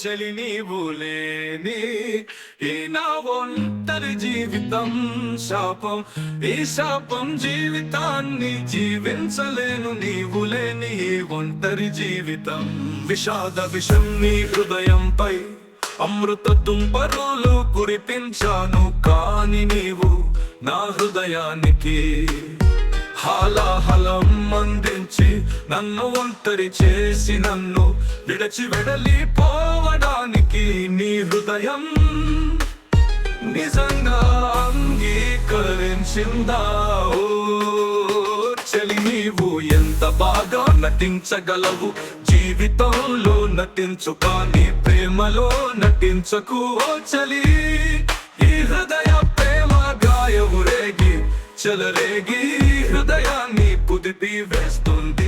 చలి నీవు లేని ఈ నా ఒంటరి జీవితం శాపం, ఈ శాపం జీవితాన్ని జీవించలేను నీవు లేని ఈ ఒంటరి జీవితం. విషాద విషం నీ హృదయంపై అమృత తుంపరులు కురిపించాను, కాని నీవు నా హృదయానికి హాలాహలం అందించి నన్ను ఒంటరి చేసి నన్ను విడచి వెడలిపోవడానికి నీ హృదయం నిజంగా అంగీకరించిందా? ఓ చలి నీవు ఎంత బాగా నటించగలవు, జీవితంలో నటించు కానీ ప్రేమలో నటించకు. ఓ చలి ఈ హృదయ ప్రేమ గాయము రేగి చెలరేగి హృదయాన్ని కుదిపి వేస్తుంది.